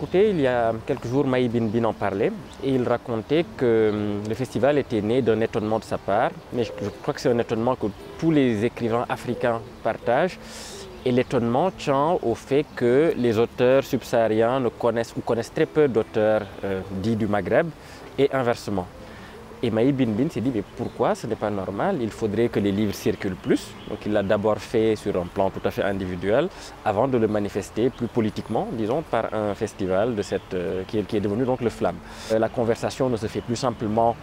écouté il y a quelques jours Maï Bin en parlait et il racontait que le festival était né d'un étonnement de sa part, mais je crois que c'est un étonnement que tous les écrivains africains partagent. Et l'étonnement tient au fait que les auteurs subsahariens connaissent très peu d'auteurs dits du Maghreb et inversement. Et Maï Bin s'est dit, mais pourquoi ce n'est pas normal? Il faudrait que les livres circulent plus. Donc il l'a d'abord fait sur un plan tout à fait individuel, avant de le manifester plus politiquement, disons, par un festival qui est devenu donc le Flamme. La conversation ne se fait plus simplement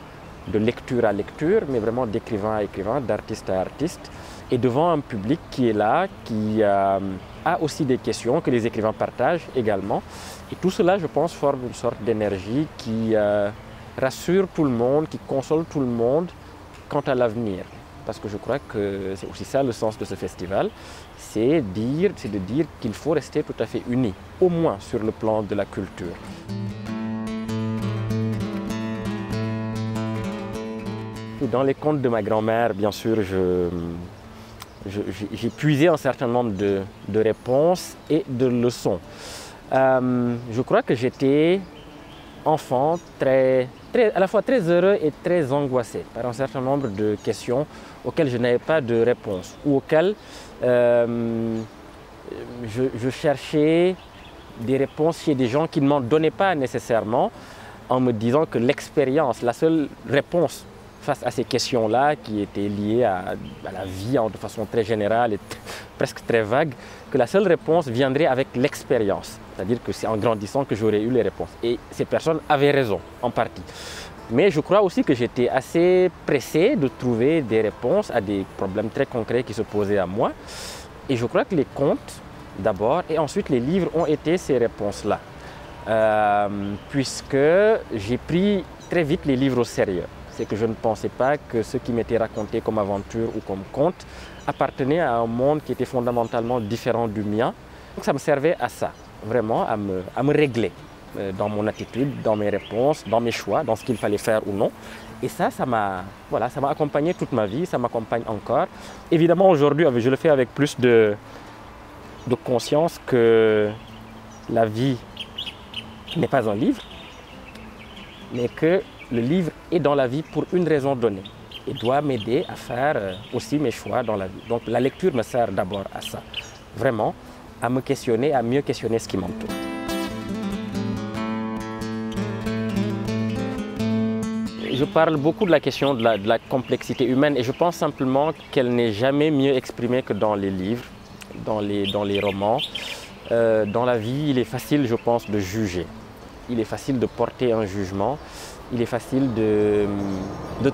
de lecture à lecture, mais vraiment d'écrivain à écrivain, d'artiste à artiste, et devant un public qui est là, qui a aussi des questions que les écrivains partagent également. Et tout cela, je pense, forme une sorte d'énergie qui rassure tout le monde, qui console tout le monde quant à l'avenir. Parce que je crois que c'est aussi ça le sens de ce festival, c'est de dire qu'il faut rester tout à fait unis, au moins sur le plan de la culture. Dans les contes de ma grand-mère, bien sûr, j'ai puisé un certain nombre de réponses et de leçons. Je crois que j'étais enfant à la fois très heureux et très angoissé par un certain nombre de questions auxquelles je n'avais pas de réponse ou auxquelles je cherchais des réponses chez des gens qui ne m'en donnaient pas nécessairement, en me disant que l'expérience, la seule réponse face à ces questions-là qui étaient liées à la vie de façon très générale et presque très vague, que la seule réponse viendrait avec l'expérience. C'est-à-dire que c'est en grandissant que j'aurais eu les réponses. Et ces personnes avaient raison, en partie. Mais je crois aussi que j'étais assez pressé de trouver des réponses à des problèmes très concrets qui se posaient à moi. Et je crois que les contes, d'abord, et ensuite les livres ont été ces réponses-là. Puisque j'ai pris très vite les livres au sérieux. C'est que je ne pensais pas que ce qui m'était raconté comme aventure ou comme conte appartenait à un monde qui était fondamentalement différent du mien. Donc ça me servait à ça, vraiment à me régler dans mon attitude, dans mes réponses, dans mes choix, dans ce qu'il fallait faire ou non. Et ça m'a accompagné toute ma vie, ça m'accompagne encore. Évidemment, aujourd'hui, je le fais avec plus de conscience que la vie n'est pas un livre, mais que le livre est dans la vie pour une raison donnée et doit m'aider à faire aussi mes choix dans la vie. Donc la lecture me sert d'abord à ça, vraiment à me questionner, à mieux questionner ce qui m'entoure. Je parle beaucoup de la question de la complexité humaine et je pense simplement qu'elle n'est jamais mieux exprimée que dans les livres, dans les romans. Dans la vie, il est facile, je pense, de juger. Il est facile de porter un jugement. Il est facile de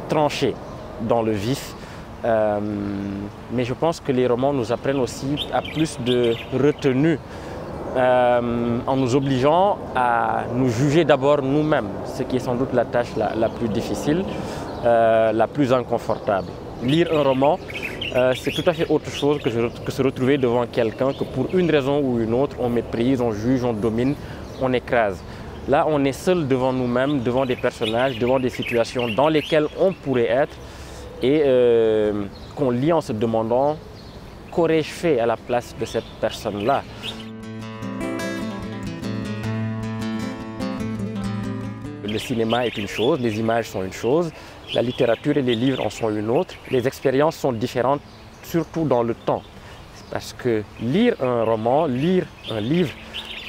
trancher dans le vif. Mais je pense que les romans nous apprennent aussi à plus de retenue en nous obligeant à nous juger d'abord nous-mêmes, ce qui est sans doute la tâche la plus difficile, la plus inconfortable. Lire un roman, c'est tout à fait autre chose que se retrouver devant quelqu'un que pour une raison ou une autre, on méprise, on juge, on domine, on écrase. Là, on est seul devant nous-mêmes, devant des personnages, devant des situations dans lesquelles on pourrait être et qu'on lit en se demandant qu'aurais-je fait à la place de cette personne-là. Le cinéma est une chose, les images sont une chose, la littérature et les livres en sont une autre. Les expériences sont différentes, surtout dans le temps. Parce que lire un roman, lire un livre,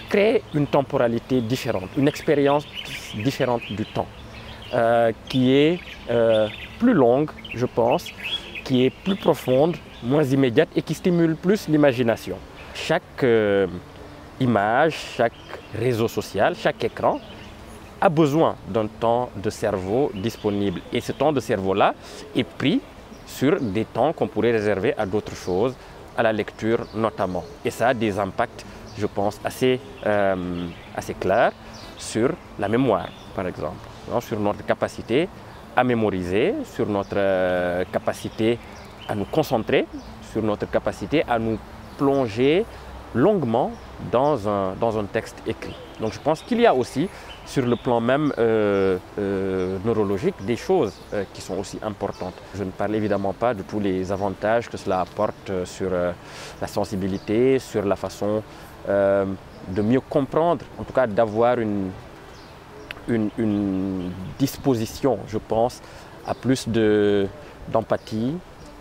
crée une temporalité différente, une expérience différente du temps, qui est plus longue, je pense, qui est plus profonde, moins immédiate et qui stimule plus l'imagination. Chaque image, chaque réseau social, chaque écran a besoin d'un temps de cerveau disponible. Et ce temps de cerveau-là est pris sur des temps qu'on pourrait réserver à d'autres choses, à la lecture notamment. Et ça a des impacts, je pense, assez clairs sur la mémoire, par exemple, sur notre capacité à mémoriser, sur notre capacité à nous concentrer, sur notre capacité à nous plonger longuement dans un texte écrit. Donc je pense qu'il y a aussi, sur le plan même neurologique, des choses qui sont aussi importantes. Je ne parle évidemment pas de tous les avantages que cela apporte sur la sensibilité, sur la façon de mieux comprendre, en tout cas d'avoir une disposition, je pense, à plus d'empathie,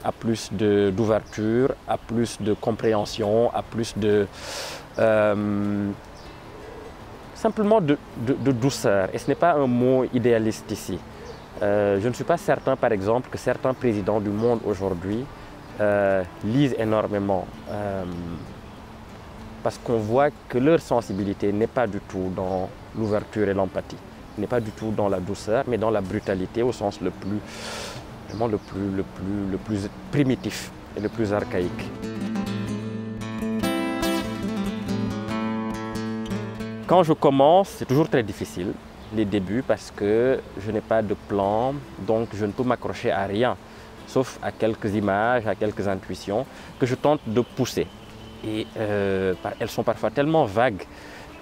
à plus d'ouverture, à plus de compréhension, à plus de simplement de douceur. Et ce n'est pas un mot idéaliste ici. Je ne suis pas certain, par exemple, que certains présidents du monde aujourd'hui lisent énormément parce qu'on voit que leur sensibilité n'est pas du tout dans l'ouverture et l'empathie, n'est pas du tout dans la douceur, mais dans la brutalité au sens le plus, vraiment le plus primitif et le plus archaïque. Quand je commence, c'est toujours très difficile, les débuts, parce que je n'ai pas de plan, donc je ne peux m'accrocher à rien, sauf à quelques images, à quelques intuitions que je tente de pousser. Et elles sont parfois tellement vagues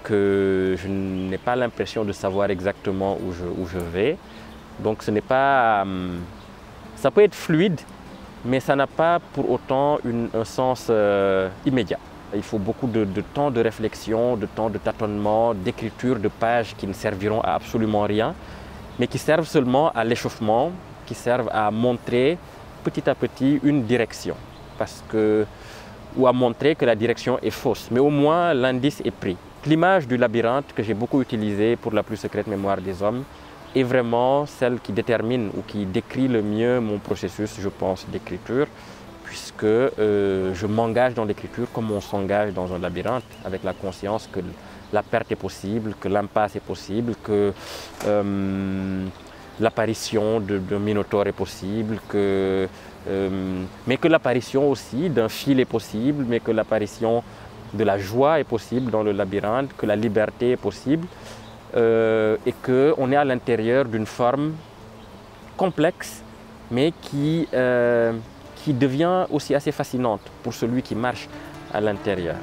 que je n'ai pas l'impression de savoir exactement où je vais. Donc ce n'est pas... ça peut être fluide, mais ça n'a pas pour autant un sens immédiat. Il faut beaucoup de temps de réflexion, de temps de tâtonnement, d'écriture de pages qui ne serviront à absolument rien, mais qui servent seulement à l'échauffement, qui servent à montrer petit à petit une direction. Ou à montrer que la direction est fausse, mais au moins l'indice est pris. L'image du labyrinthe que j'ai beaucoup utilisée pour la plus secrète mémoire des hommes est vraiment celle qui détermine ou qui décrit le mieux mon processus, je pense, d'écriture, puisque je m'engage dans l'écriture comme on s'engage dans un labyrinthe, avec la conscience que la perte est possible, que l'impasse est possible, que l'apparition d'un minotaure est possible, mais que l'apparition aussi d'un fil est possible, mais que l'apparition de la joie est possible dans le labyrinthe, que la liberté est possible, et qu'on est à l'intérieur d'une forme complexe, mais qui devient aussi assez fascinante pour celui qui marche à l'intérieur.